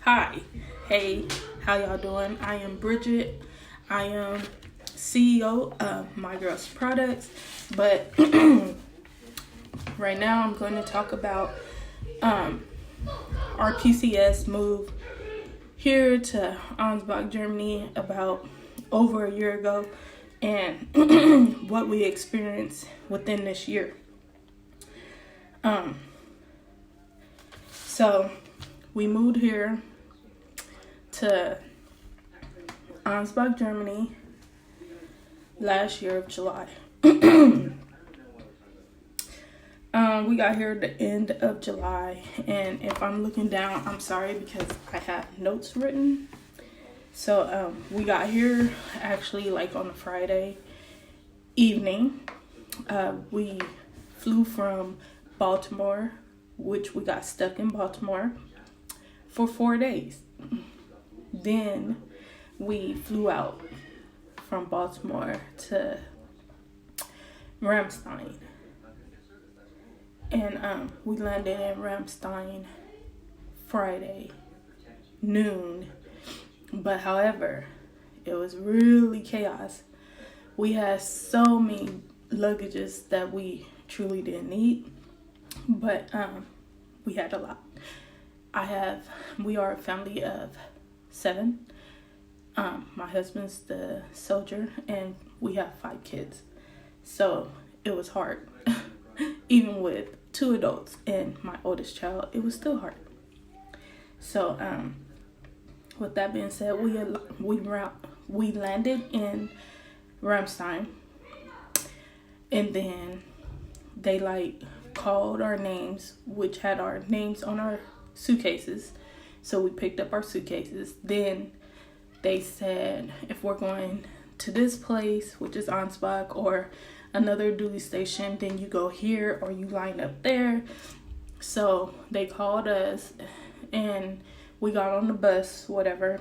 Hi, hey, how y'all doing? I am Bridget. I am CEO of My Girls Products, but right now I'm going to talk about our PCS move here to Ansbach Germany about over a year ago and what we experienced within this year. So we moved here to Ansbach, Germany last year of July. We got here at the end of July, and if I'm looking down, I'm sorry because I have notes written. So we got here actually like on a Friday evening. We flew from Baltimore, which we got stuck in Baltimore for 4 days. Then we flew out from Baltimore to Ramstein. And we landed in Ramstein Friday noon. But however, it was really chaos. We had so many luggages that we truly didn't need. But we had a lot. We are a family of 7. My husband's the soldier, and we have 5 kids. So it was hard. Even with 2 adults and my oldest child, it was still hard. So with that being said, we landed in Ramstein, and then they called our names, which had our names on our suitcases. So we picked up our suitcases. Then they said if we're going to this place, which is Ansbach, or another duty station, then you go here or you line up there. So they called us and we got on the bus, whatever.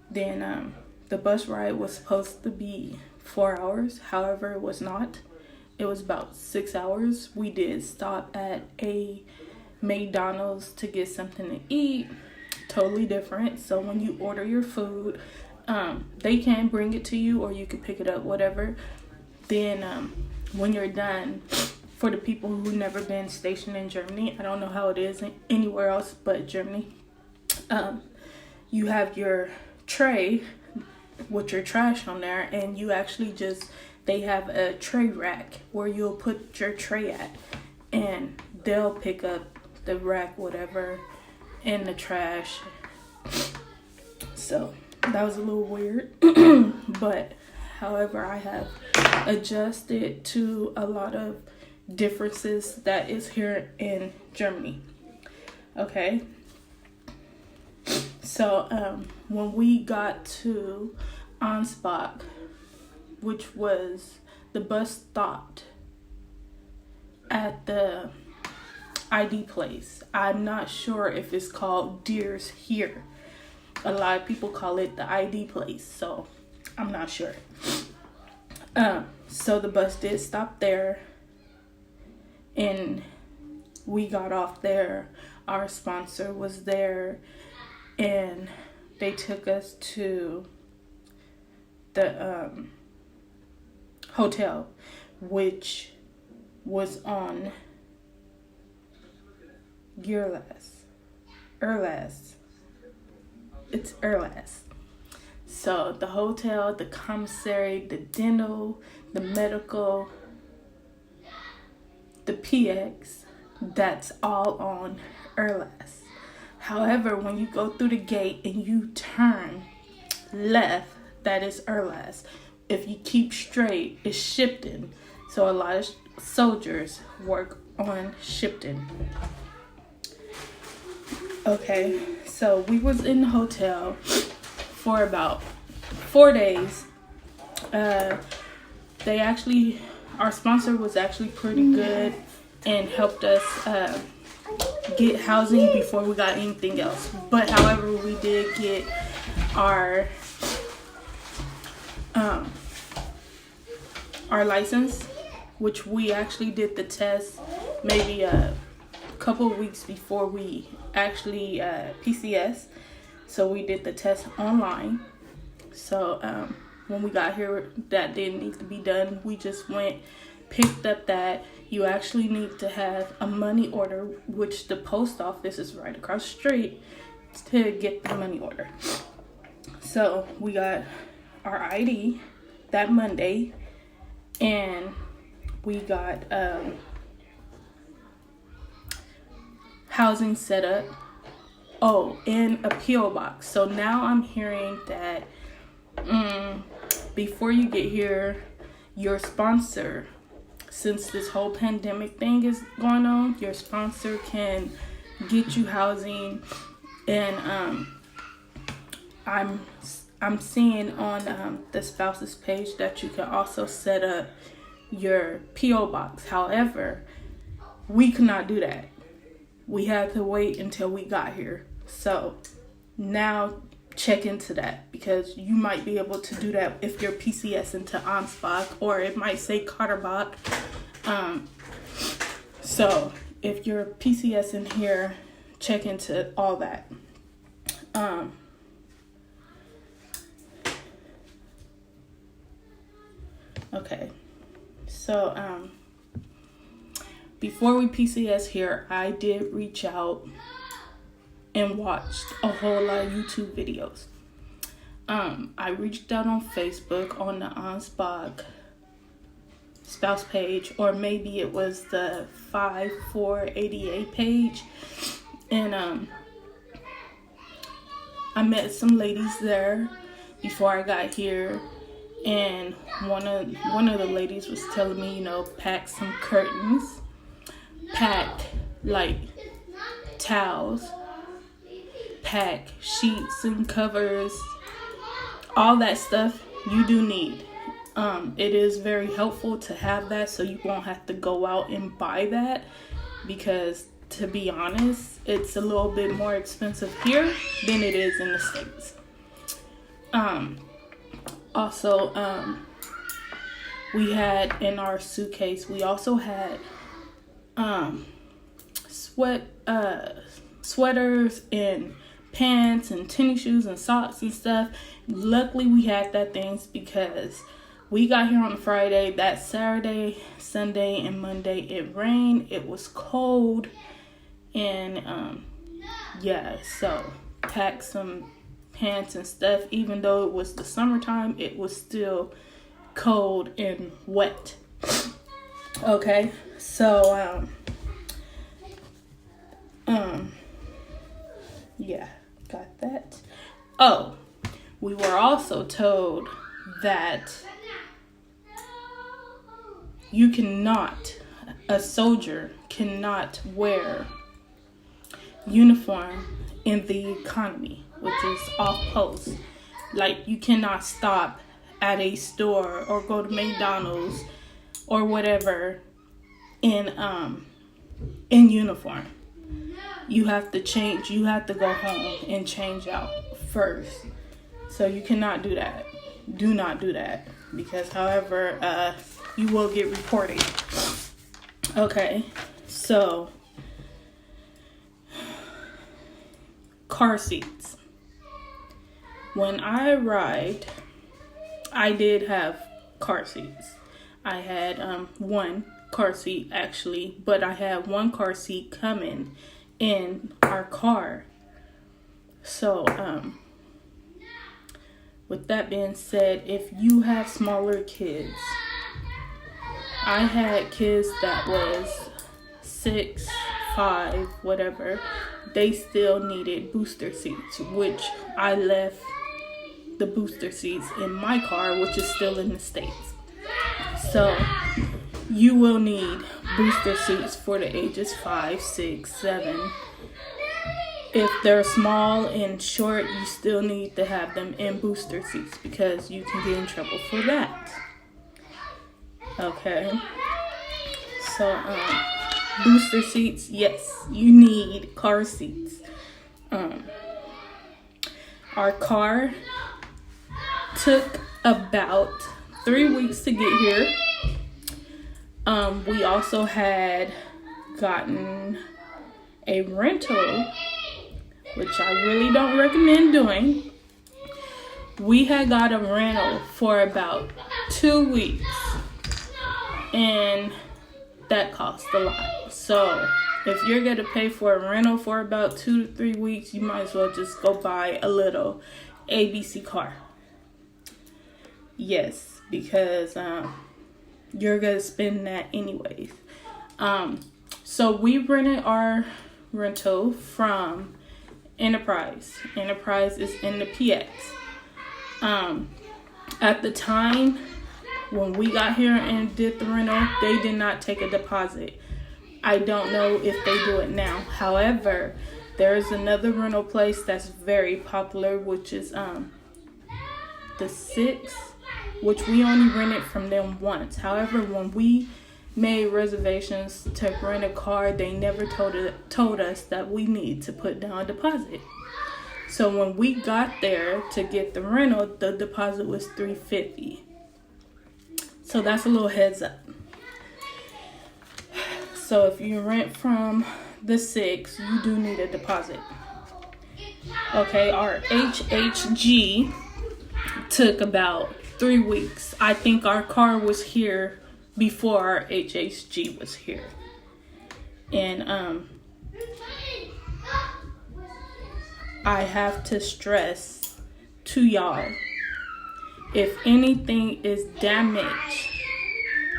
Then the bus ride was supposed to be 4 hours. However, it was not. It was about 6 hours. We did stop at a McDonald's to get something to eat. Totally different. So when you order your food, they can bring it to you or you can pick it up, whatever. Then when you're done, for the people who've never been stationed in Germany, I don't know how it is anywhere else but Germany, you have your tray with your trash on there, and you actually they have a tray rack where you'll put your tray at, and they'll pick up the rack, whatever, in the trash. So that was a little weird. But however, I have adjusted to a lot of differences that is here in Germany. Okay. So when we got to Ansbach, which was the bus stopped at the ID place. I'm not sure if it's called Deers here. A lot of people call it the ID place, so I'm not sure. So the bus did stop there, and we got off there. Our sponsor was there, and they took us to the hotel, which was on It's Erlas. So the hotel, the commissary, the dental, the medical, the PX, that's all on Erlas. However, when you go through the gate and you turn left, that is Erlas. If you keep straight, it's Shipton. So a lot of soldiers work on Shipton. Okay, so we was in the hotel for about 4 days. Our sponsor was actually pretty good and helped us get housing before we got anything else. But however, we did get our license, which we actually did the test maybe a couple of weeks before we actually PCS. So we did the test online. So when we got here, that didn't need to be done. We just went, picked up that you actually need to have a money order, which the post office is right across the street, to get the money order. So we got our ID that Monday, and we got housing set up. Oh, and a P.O. box. So now I'm hearing that before you get here, your sponsor, since this whole pandemic thing is going on, your sponsor can get you housing. And I'm seeing on the spouse's page that you can also set up your P.O. box. However, we could not do that. We had to wait until we got here. So now check into that, because you might be able to do that if you're PCS into Ansbach, or it might say Carterbach. So if you're PCS in here, check into all that. Okay, so before we PCS here, I did reach out and watched a whole lot of YouTube videos. I reached out on Facebook on the Ansbach spouse page, or maybe it was the 5488 page, and I met some ladies there before I got here, and one of the ladies was telling me, pack some curtains, pack like towels, pack sheets and covers, all that stuff you do need. It is very helpful to have that, so you won't have to go out and buy that, because to be honest, it's a little bit more expensive here than it is in the States. Also, we had in our suitcase, we also had sweaters and pants and tennis shoes and socks and stuff. Luckily we had that things, because we got here on Friday. That Saturday, Sunday, and Monday it rained. It was cold, and so pack some pants and stuff. Even though it was the summertime, it was still cold and wet. Okay, so yeah, got that. Oh, we were also told that a soldier cannot wear uniform in the economy, which is off post. Like, you cannot stop at a store or go to McDonald's or whatever in uniform. You have to change. You have to go home and change out first. So you cannot do that. Do not do that, because however, you will get reported. Okay, so car seats. When I arrived, I did have car seats. I had one car seat actually, but I had one car seat coming in our car. So with that being said, if you have smaller kids, I had kids that was 6, 5, whatever. They still needed booster seats, which I left the booster seats in my car, which is still in the States. So you will need booster seats for the ages 5, 6, 7. If they're small and short, you still need to have them in booster seats, because you can get in trouble for that. Okay. So, booster seats, yes, you need car seats. Our car took about 3 weeks to get here. We also had gotten a rental, which I really don't recommend doing. We had got a rental for about 2 weeks, and that cost a lot. So if you're going to pay for a rental for about 2 to 3 weeks, you might as well just go buy a little ABC car. Yes, because you're going to spend that anyways. So we rented our rental from Enterprise. Enterprise is in the PX. At the time when we got here and did the rental, they did not take a deposit. I don't know if they do it now. However, there is another rental place that's very popular, which is the 6, which we only rented from them once. However, when we made reservations to rent a car, they never told us that we need to put down a deposit. So when we got there to get the rental, the deposit was $350. So that's a little heads up. So if you rent from the 6, you do need a deposit. Okay, our HHG took about 3 weeks. I think our car was here before our HHG was here. And I have to stress to y'all, if anything is damaged,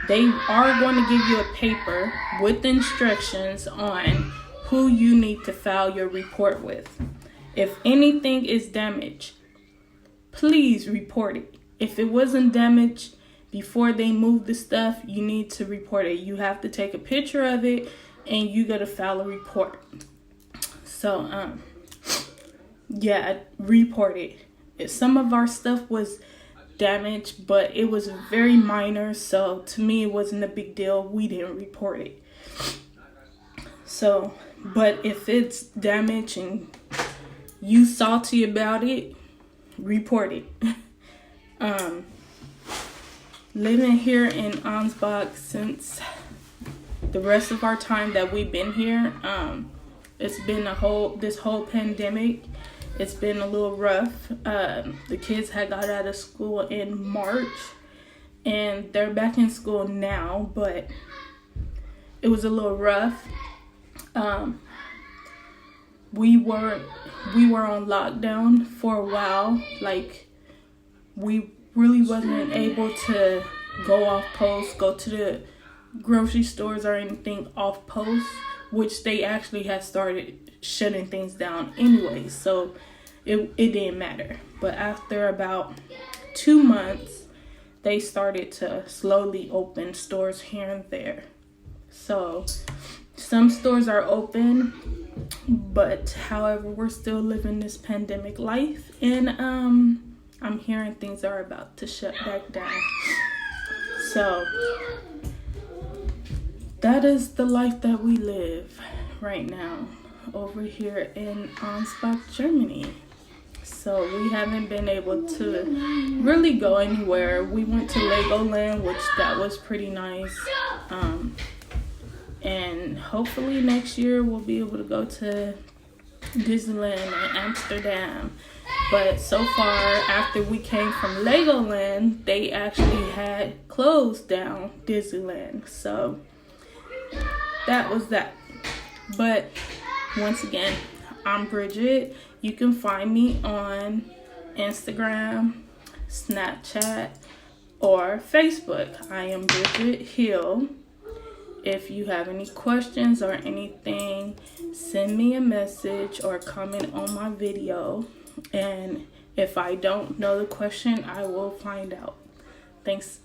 they are going to give you a paper with instructions on who you need to file your report with. If anything is damaged, please report it. If it wasn't damaged before they moved the stuff, you need to report it. You have to take a picture of it and you got to file a report. So, yeah, report it. If some of our stuff was damaged, but it was very minor, so to me it wasn't a big deal. We didn't report it. So, but if it's damaged and you salty about it, report it. Living here in Ansbach since the rest of our time that we've been here, it's been this whole pandemic. It's been a little rough. The kids had got out of school in March, and they're back in school now, but it was a little rough. We were on lockdown for a while. Like, we really wasn't able to go off post, go to the grocery stores or anything off post, which they actually had started shutting things down anyway, so it didn't matter. But after about 2 months, they started to slowly open stores here and there. So some stores are open, but however, we're still living this pandemic life, and I'm hearing things are about to shut back down. So that is the life that we live right now over here in Ansbach, Germany. So we haven't been able to really go anywhere. We went to Legoland, which that was pretty nice. And hopefully next year we'll be able to go to Disneyland in Amsterdam. But so far, after we came from Legoland, they actually had closed down Disneyland. So that was that. But once again, I'm Bridget. You can find me on Instagram, Snapchat, or Facebook. I am Bridget Hill. If you have any questions or anything, send me a message or comment on my video. And if I don't know the question, I will find out. Thanks.